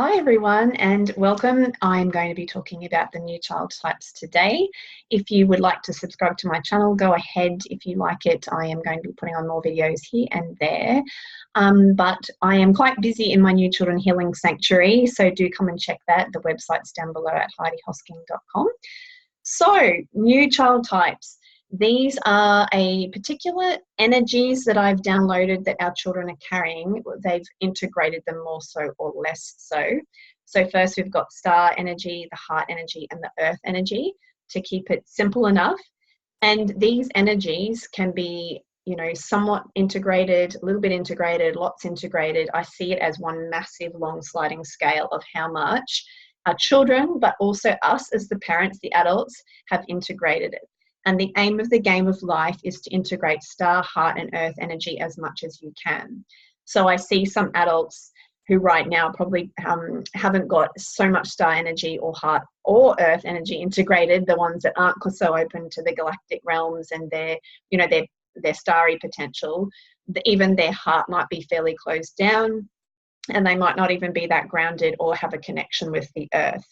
Hi everyone and welcome. I'm going to be talking about the new child types today. If you would like to subscribe to my channel, go ahead. If you like it, I am going to be putting on more videos here and there. But I am quite busy in my New Children Healing Sanctuary, so do come and check that. The website's down below at HeidiHosking.com. So, new child types. These are a particular energies that I've downloaded that our children are carrying. They've integrated them more so or less so. So first we've got star energy, the heart energy, and the earth energy to keep it simple enough. And these energies can be, somewhat integrated, a little bit integrated, lots integrated. I see it as one massive long sliding scale of how much our children, but also us as the parents, the adults, have integrated it. And the aim of the game of life is to integrate star, heart, and earth energy as much as you can. So I see some adults who right now probably haven't got so much star energy or heart or earth energy integrated, the ones that aren't so open to the galactic realms and their starry potential. Even their heart might be fairly closed down and they might not even be that grounded or have a connection with the earth.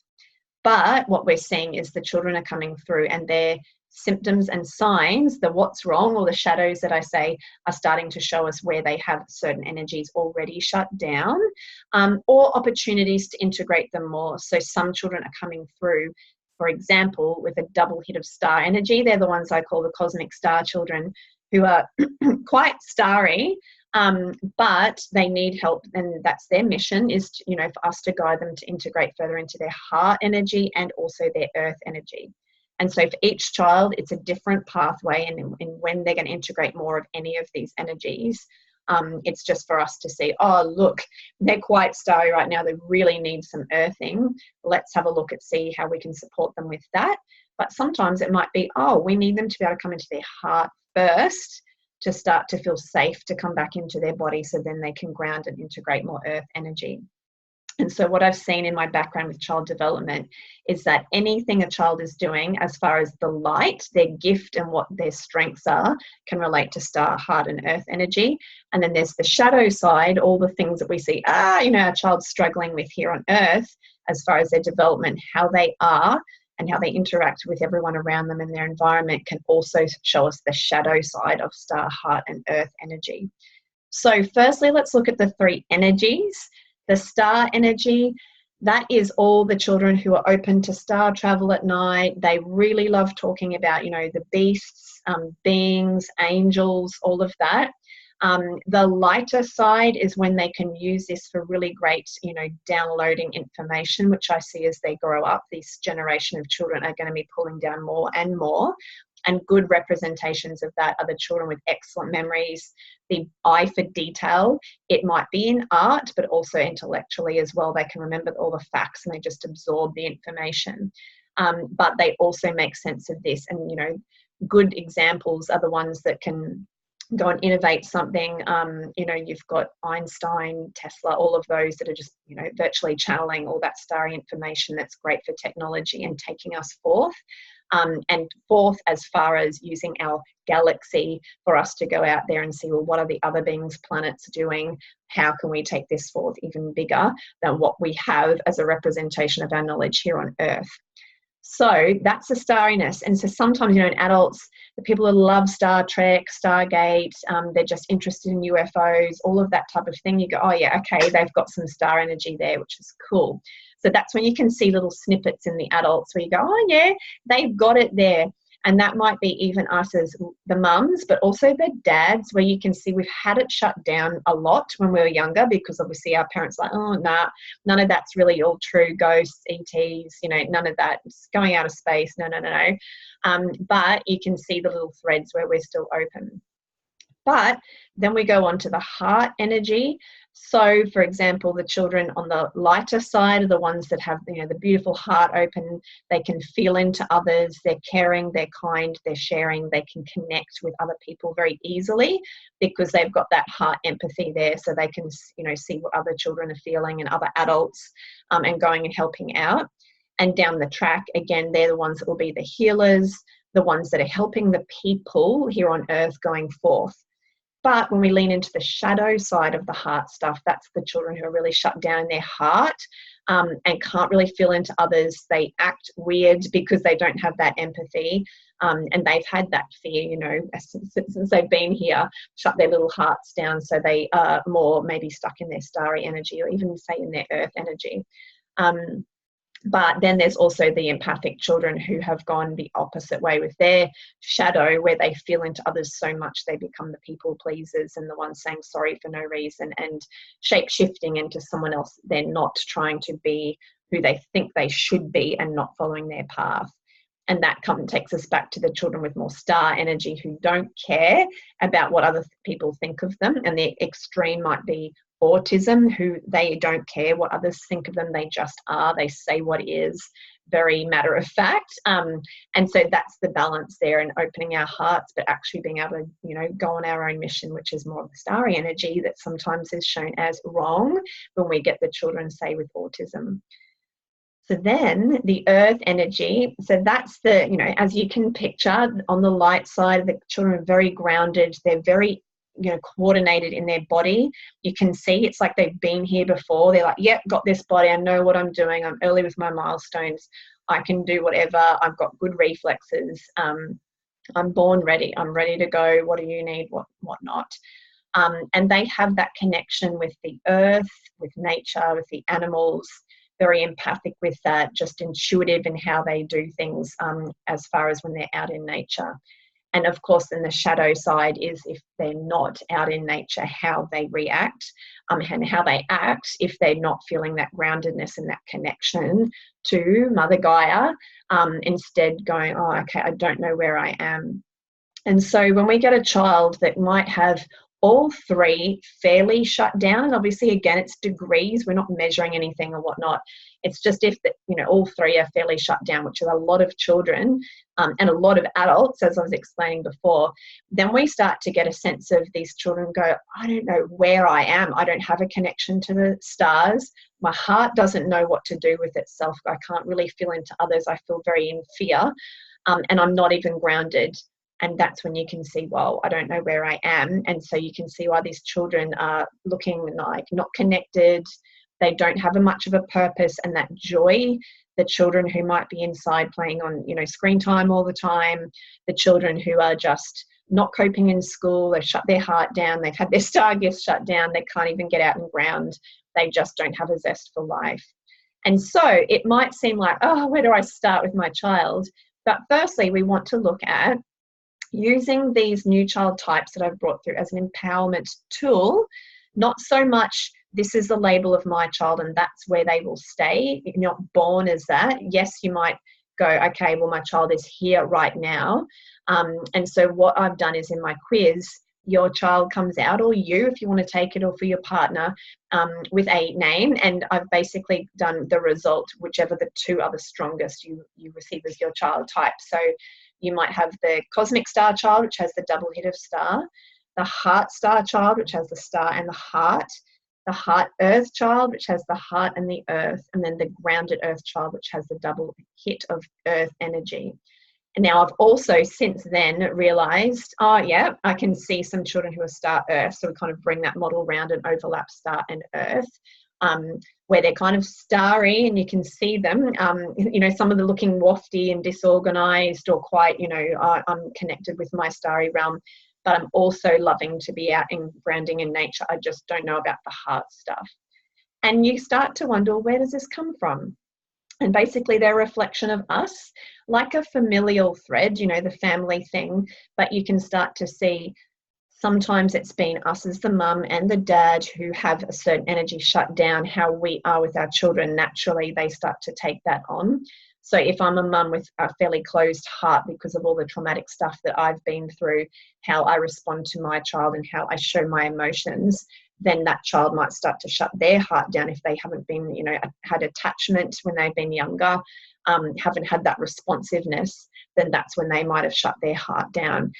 But what we're seeing is the children are coming through and their symptoms and signs, the what's wrong or the shadows that I say are starting to show us where they have certain energies already shut down, or opportunities to integrate them more. So some children are coming through, for example, with a double hit of star energy. They're the ones I call the cosmic star children, who are quite starry, but they need help, and that's their mission, is to, for us to guide them to integrate further into their heart energy and also their earth energy. And so for each child, it's a different pathway, and when they're going to integrate more of any of these energies, it's just for us to see, oh, look, they're quite starry right now. They really need some earthing. Let's have a look at see how we can support them with that. But sometimes it might be, oh, we need them to be able to come into their heart first to start to feel safe to come back into their body, so then they can ground and integrate more earth energy. And so what I've seen in my background with child development is that anything a child is doing as far as the light, their gift and what their strengths are, can relate to star, heart and earth energy. And then there's the shadow side, all the things that we see, our child's struggling with here on earth as far as their development, how they are and how they interact with everyone around them and their environment can also show us the shadow side of star, heart and earth energy. So firstly, let's look at the three energies. The star energy, that is all the children who are open to star travel at night. They really love talking about, the beasts, beings, angels, all of that. The lighter side is when they can use this for really great, downloading information, which I see as they grow up. This generation of children are going to be pulling down more and more. And good representations of that are the children with excellent memories, the eye for detail. It might be in art, but also intellectually as well. They can remember all the facts and they just absorb the information. But they also make sense of this. And, good examples are the ones that can go and innovate something. You've got Einstein, Tesla, all of those that are just, virtually channeling all that starry information that's great for technology and taking us forth. And fourth, as far as using our galaxy for us to go out there and see, well, what are the other beings, planets doing? How can we take this forth even bigger than what we have as a representation of our knowledge here on Earth? So that's the starriness. And so sometimes, in adults, the people who love Star Trek, Stargate, they're just interested in UFOs, all of that type of thing. You go, oh yeah, okay, they've got some star energy there, which is cool. So that's when you can see little snippets in the adults where you go, oh yeah, they've got it there. And that might be even us as the mums, but also the dads, where you can see we've had it shut down a lot when we were younger, because obviously our parents are like, oh, nah, none of that's really all true. Ghosts, ETs, none of that. It's going out of space. No. But you can see the little threads where we're still open. But then we go on to the heart energy. So, for example, the children on the lighter side are the ones that have, the beautiful heart open. They can feel into others. They're caring, they're kind, they're sharing. They can connect with other people very easily because they've got that heart empathy there. So they can, see what other children are feeling and other adults, and going and helping out. And down the track, again, they're the ones that will be the healers, the ones that are helping the people here on Earth going forth. But when we lean into the shadow side of the heart stuff, that's the children who are really shut down in their heart. and can't really feel into others. They act weird because they don't have that empathy. And they've had that fear, you know, since they've been here, shut their little hearts down, so they are more maybe stuck in their starry energy, or even say in their earth energy. But then there's also the empathic children who have gone the opposite way with their shadow, where they feel into others so much they become the people pleasers and the ones saying sorry for no reason and shape shifting into someone else. They're not trying to be who they think they should be and not following their path. And that takes us back to the children with more star energy, who don't care about what other people think of them. And the extreme might be autism, who they don't care what others think of them. They just are. They say what is, very matter of fact. And so that's the balance there, and opening our hearts, but actually being able to, you know, go on our own mission, which is more of the starry energy that sometimes is shown as wrong when we get the children, say, with autism. So then the earth energy, so that's the, you know, as you can picture on the light side, the children are very grounded. They're very, you know, coordinated in their body. You can see it's like they've been here before. They're like, yep, got this body. I know what I'm doing. I'm early with my milestones. I can do whatever. I've got good reflexes. I'm born ready. I'm ready to go. What do you need? What not? And they have that connection with the earth, with nature, with the animals, very empathic with that, just intuitive in how they do things as far as when they're out in nature. And of course, then the shadow side is if they're not out in nature, how they react and how they act if they're not feeling that groundedness and that connection to Mother Gaia, instead going, oh, okay, I don't know where I am. And so when we get a child that might have all three fairly shut down, and obviously again it's degrees, we're not measuring anything or whatnot, it's just if the, you know, all three are fairly shut down, which is a lot of children and a lot of adults, as I was explaining before, then we start to get a sense of these children go, I don't know where I am. I don't have a connection to the stars. My heart doesn't know what to do with itself. I can't really feel into others. I feel very in fear, and I'm not even grounded. And that's when you can see, well, I don't know where I am. And so you can see why these children are looking like not connected. They don't have much of a purpose, and that joy, the children who might be inside playing on, you know, screen time all the time, the children who are just not coping in school, they've shut their heart down, they've had their star gifts shut down, they can't even get out and ground, they just don't have a zest for life. And so it might seem like, oh, where do I start with my child? But firstly, we want to look at using these new child types that I've brought through as an empowerment tool, not so much this is the label of my child and that's where they will stay. You're not born as that. Yes, you might go, okay, well, my child is here right now. And so what I've done is in my quiz, your child comes out, or you, if you want to take it, or for your partner, with a name. And I've basically done the result, whichever the two are the strongest, you receive as your child type. So you might have the cosmic star child, which has the double hit of star, the heart star child, which has the star and the heart earth child, which has the heart and the earth, and then the grounded earth child, which has the double hit of earth energy. And now I've also since then realized, oh yeah, I can see some children who are star earth. So we kind of bring that model around and overlap star and earth, where they're kind of starry and you can see them. You know, some of them looking wafty and disorganized, or quite, you know, I'm connected with my starry realm, but I'm also loving to be out and grounding in nature. I just don't know about the heart stuff. And you start to wonder, where does this come from? And basically they're a reflection of us, like a familial thread, you know, the family thing, but you can start to see sometimes it's been us as the mum and the dad who have a certain energy shut down, how we are with our children. Naturally, they start to take that on. So if I'm a mum with a fairly closed heart because of all the traumatic stuff that I've been through, how I respond to my child and how I show my emotions, then that child might start to shut their heart down if they haven't been, you know, had attachment when they've been younger, haven't had that responsiveness, then that's when they might have shut their heart down.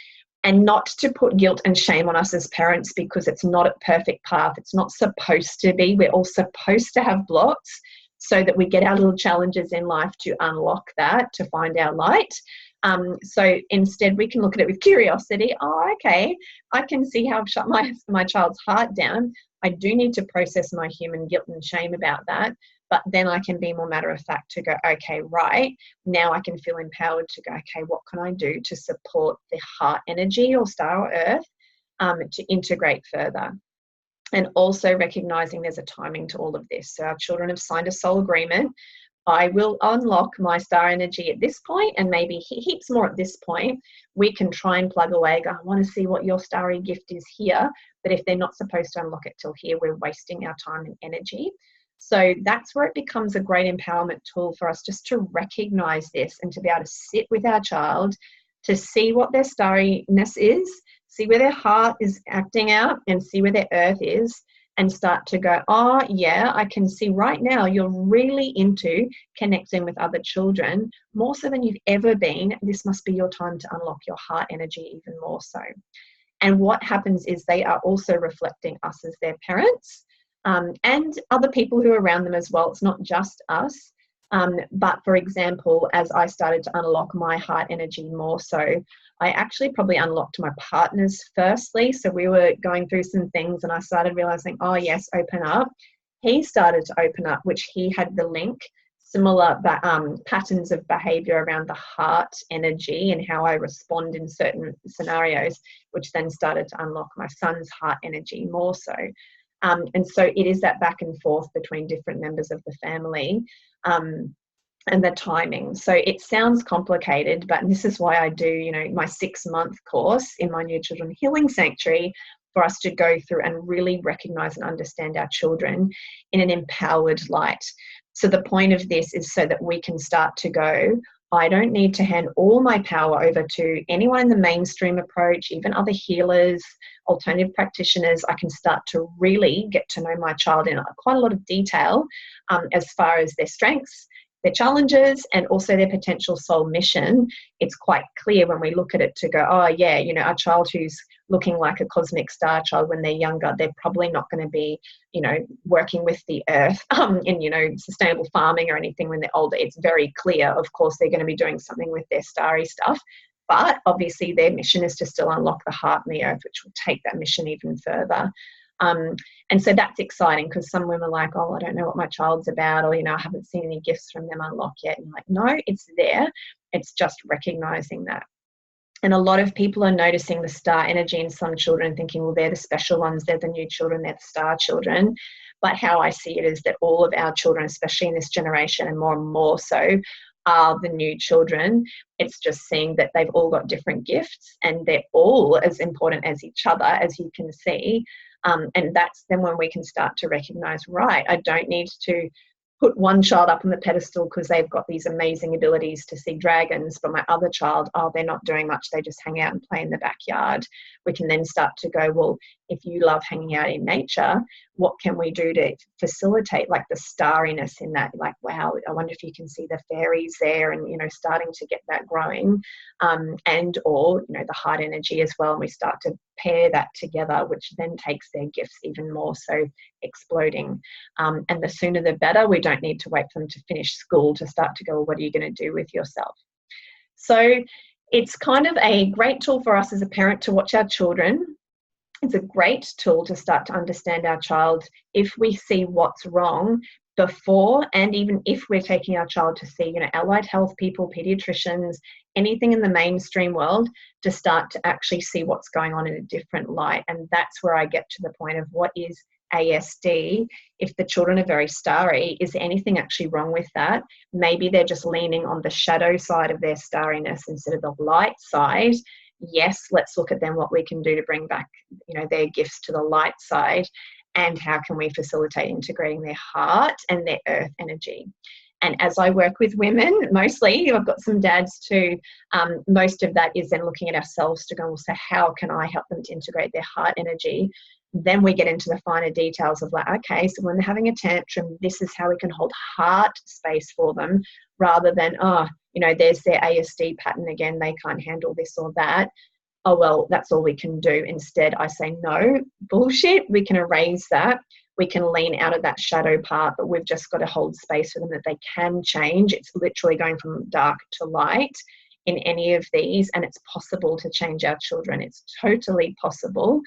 And not to put guilt and shame on us as parents, because it's not a perfect path. It's not supposed to be. We're all supposed to have blocks so that we get our little challenges in life to unlock that, to find our light. So instead we can look at it with curiosity. Oh, okay, I can see how I've shut my child's heart down. I do need to process my human guilt and shame about that, but then I can be more matter of fact to go, okay, right, now I can feel empowered to go, okay, what can I do to support the heart energy or star or earth to integrate further? And also recognizing there's a timing to all of this. So our children have signed a soul agreement. I will unlock my star energy at this point and maybe heaps more at this point. We can try and plug away, go, I want to see what your starry gift is here. But if they're not supposed to unlock it till here, we're wasting our time and energy. So that's where it becomes a great empowerment tool for us, just to recognize this and to be able to sit with our child, to see what their starriness is, see where their heart is acting out, and see where their earth is, and start to go, oh yeah, I can see right now you're really into connecting with other children, more so than you've ever been. This must be your time to unlock your heart energy even more so. And what happens is they are also reflecting us as their parents, and other people who are around them as well. It's not just us. But for example, as I started to unlock my heart energy more so, I actually probably unlocked my partner's firstly. So we were going through some things and I started realizing, oh yes, open up. He started to open up, which he had the link, similar patterns of behavior around the heart energy and how I respond in certain scenarios, which then started to unlock my son's heart energy more so. And so it is that back and forth between different members of the family. And the timing. So it sounds complicated, but this is why I do, my 6-month course in my New Children Healing Sanctuary, for us to go through and really recognize and understand our children in an empowered light. So the point of this is so that we can start to go, I don't need to hand all my power over to anyone in the mainstream approach, even other healers, alternative practitioners. I can start to really get to know my child in quite a lot of detail, as far as their strengths, their challenges, and also their potential soul mission. It's quite clear when we look at it to go, oh yeah, our child who's looking like a cosmic star child when they're younger, they're probably not going to be, working with the earth in, sustainable farming or anything when they're older. It's very clear, of course, they're going to be doing something with their starry stuff. But obviously their mission is to still unlock the heart and the earth, which will take that mission even further. And so that's exciting, because some women are like, oh, I don't know what my child's about, or, I haven't seen any gifts from them unlock yet. And I'm like, no, it's there. It's just recognizing that. And a lot of people are noticing the star energy in some children, thinking, well, they're the special ones, they're the new children, they're the star children. But how I see it is that all of our children, especially in this generation and more so, are the new children. It's just seeing that they've all got different gifts and they're all as important as each other, as you can see. And that's then when we can start to recognize, right, I don't need to put one child up on the pedestal because they've got these amazing abilities to see dragons, but my other child, oh, they're not doing much, they just hang out and play in the backyard. We can then start to go, well, if you love hanging out in nature, what can we do to facilitate like the starriness in that? Like, wow, I wonder if you can see the fairies there, and starting to get that growing, and or the heart energy as well, and we start to pair that together, which then takes their gifts even more so exploding. And the sooner the better. We don't need to wait for them to finish school to start to go, well, what are you going to do with yourself? So it's kind of a great tool for us as a parent to watch our children. It's a great tool to start to understand our child if we see what's wrong before, and even if we're taking our child to see, allied health people, pediatricians, anything in the mainstream world, to start to actually see what's going on in a different light. And that's where I get to the point of what is ASD. If the children are very starry, is there anything actually wrong with that? Maybe they're just leaning on the shadow side of their starriness instead of the light side. Yes, let's look at then what we can do to bring back, their gifts to the light side, and how can we facilitate integrating their heart and their earth energy. And as I work with women, mostly, I've got some dads too, most of that is then looking at ourselves to go, well, so how can I help them to integrate their heart energy? Then we get into the finer details of like, okay, so when they're having a tantrum, this is how we can hold heart space for them, rather than, there's their ASD pattern again, they can't handle this or that. Oh, well, that's all we can do. Instead, I say, no, bullshit. We can erase that. We can lean out of that shadow part, but we've just got to hold space for them that they can change. It's literally going from dark to light in any of these, and it's possible to change our children. It's totally possible.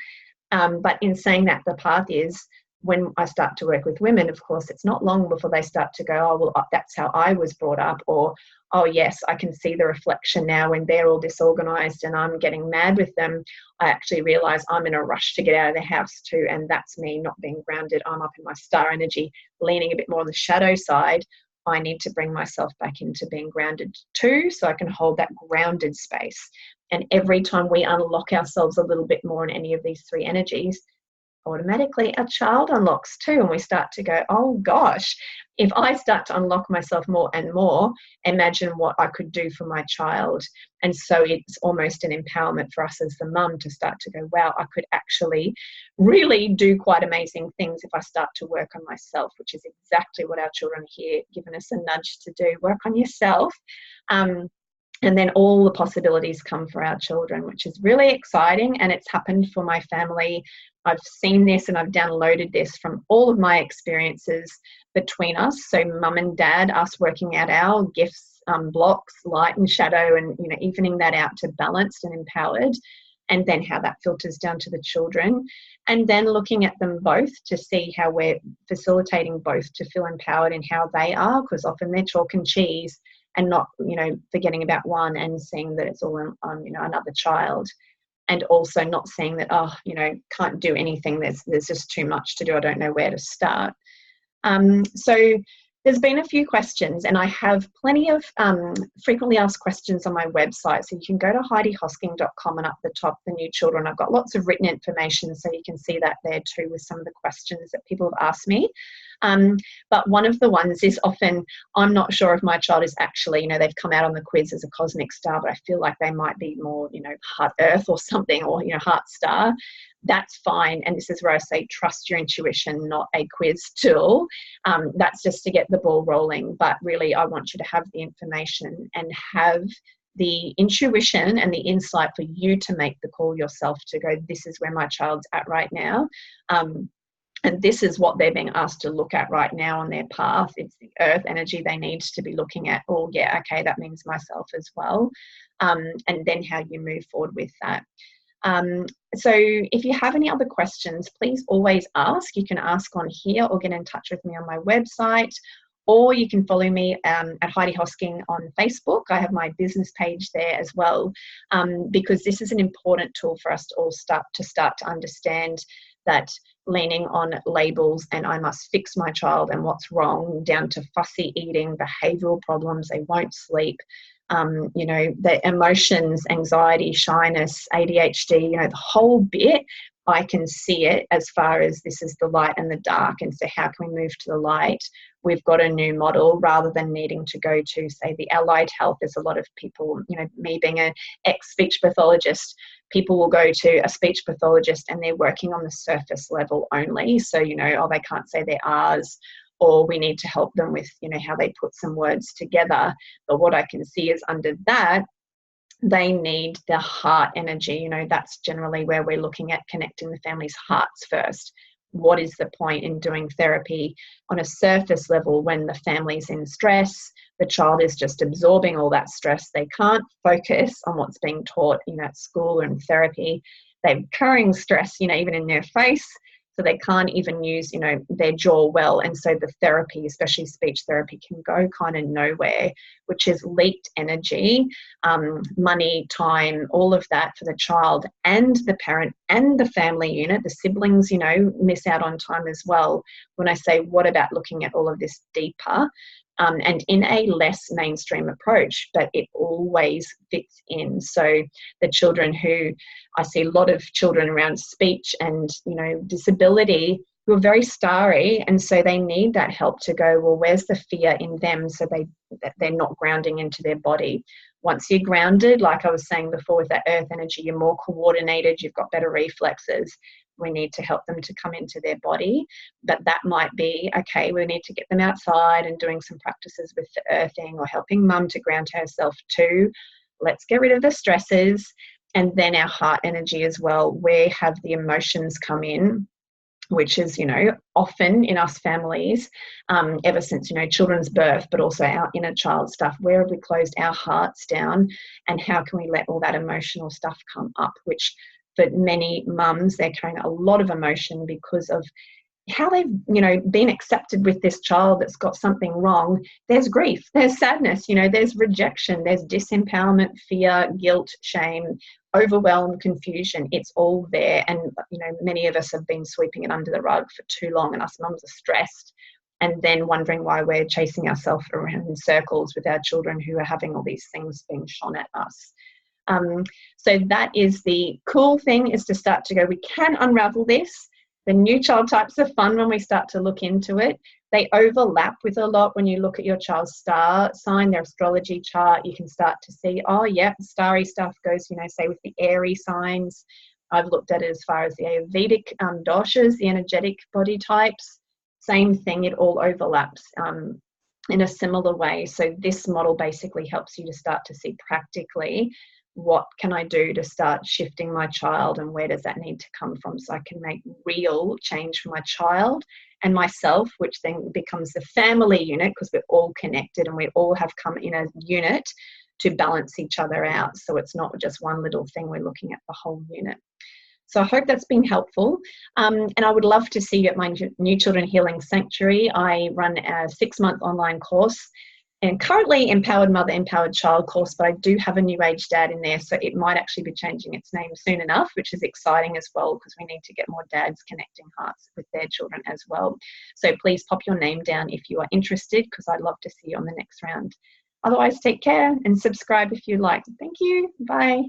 But in saying that, the path is when I start to work with women, of course, it's not long before they start to go, oh, well, that's how I was brought up, or, oh, yes, I can see the reflection now when they're all disorganized and I'm getting mad with them. I actually realize I'm in a rush to get out of the house too, and that's me not being grounded. I'm up in my star energy, leaning a bit more on the shadow side. I need to bring myself back into being grounded too, so I can hold that grounded space. And every time we unlock ourselves a little bit more in any of these three energies, automatically our child unlocks too, and we start to go, oh gosh, if I start to unlock myself more and more, imagine what I could do for my child. And so it's almost an empowerment for us as the mum to start to go, wow, I could actually really do quite amazing things if I start to work on myself, which is exactly what our children are here giving us a nudge to do. Work on yourself. And then all the possibilities come for our children, which is really exciting. And it's happened for my family. I've seen this and I've downloaded this from all of my experiences between us. So mum and dad, us working out our gifts, blocks, light and shadow, and, you know, evening that out to balanced and empowered. And then how that filters down to the children. And then looking at them both to see how we're facilitating both to feel empowered in how they are, because often they're chalk and cheese, and not, you know, forgetting about one and seeing that it's all on, you know, another child. And also not seeing that, oh, you know, can't do anything. There's just too much to do. I don't know where to start. So there's been a few questions, and I have plenty of frequently asked questions on my website. So you can go to HeidiHosking.com, and up the top, the new children, I've got lots of written information, so you can see that there too with some of the questions that people have asked me. But one of the ones is often, I'm not sure if my child is actually, you know, they've come out on the quiz as a cosmic star, but I feel like they might be more, you know, heart earth or something, or, you know, heart star. That's fine. And this is where I say, trust your intuition, not a quiz tool. That's just to get the ball rolling. But really, I want you to have the information and have the intuition and the insight for you to make the call yourself to go, this is where my child's at right now. And this is what they're being asked to look at right now on their path. It's the earth energy they need to be looking at. Oh, yeah, okay, that means myself as well. And then how you move forward with that. So if you have any other questions, please always ask. You can ask on here or get in touch with me on my website, or you can follow me at Heidi Hosking on Facebook. I have my business page there as well, because this is an important tool for us to all start to understand that leaning on labels and I must fix my child and what's wrong, down to fussy eating, behavioural problems, they won't sleep, you know, the emotions, anxiety, shyness, ADHD, you know, the whole bit, I can see it as far as this is the light and the dark. And so how can we move to the light? We've got a new model rather than needing to go to, say, the allied health. There's a lot of people, you know, me being an ex-speech pathologist, people will go to a speech pathologist and they're working on the surface level only. So, you know, oh, they can't say their R's, or we need to help them with, you know, how they put some words together. But what I can see is under that, they need the heart energy. You know, that's generally where we're looking at connecting the family's hearts first. What is the point in doing therapy on a surface level when the family's in stress, the child is just absorbing all that stress, they can't focus on what's being taught, you know, at school or in therapy, they're carrying stress, you know, even in their face, so they can't even use, you know, their jaw well. And so the therapy, especially speech therapy, can go kind of nowhere, which is leaked energy, money, time, all of that for the child and the parent and the family unit. The siblings, you know, miss out on time as well. When I say, what about looking at all of this deeper? And in a less mainstream approach, but it always fits in. So the children who, I see a lot of children around speech and, you know, disability who are very starry, and so they need that help to go, well, where's the fear in them, so they're not grounding into their body. Once you're grounded, like I was saying before with that earth energy, you're more coordinated, you've got better reflexes. We need to help them to come into their body. But that might be, okay, we need to get them outside and doing some practices with the earthing, or helping mum to ground herself too. Let's get rid of the stresses. And then our heart energy as well, where have the emotions come in, which is, you know, often in us families, ever since, you know, children's birth, but also our inner child stuff, where have we closed our hearts down, and how can we let all that emotional stuff come up, which for many mums, they're carrying a lot of emotion because of how they've, you know, been accepted with this child that's got something wrong. There's grief, there's sadness, you know, there's rejection, there's disempowerment, fear, guilt, shame, overwhelm, confusion. It's all there. And, you know, many of us have been sweeping it under the rug for too long, and us mums are stressed and then wondering why we're chasing ourselves around in circles with our children who are having all these things being shone at us. So that is the cool thing, is to start to go, we can unravel this. The new child types are fun when we start to look into it. They overlap with a lot. When you look at your child's star sign, their astrology chart, you can start to see, oh yeah, starry stuff goes, you know, say with the airy signs. I've looked at it as far as the Ayurvedic doshas, the energetic body types. Same thing, it all overlaps in a similar way. So this model basically helps you to start to see practically, what can I do to start shifting my child, and where does that need to come from, so I can make real change for my child and myself, which then becomes the family unit, because we're all connected and we all have come in a unit to balance each other out. So it's not just one little thing, we're looking at the whole unit. So I hope that's been helpful. And I would love to see you at my New Children Healing Sanctuary. I run a 6-month online course, and currently Empowered Mother, Empowered Child course, but I do have a New Age Dad in there, so it might actually be changing its name soon enough, which is exciting as well, because we need to get more dads connecting hearts with their children as well. So please pop your name down if you are interested, because I'd love to see you on the next round. Otherwise, take care and subscribe if you like. Thank you. Bye.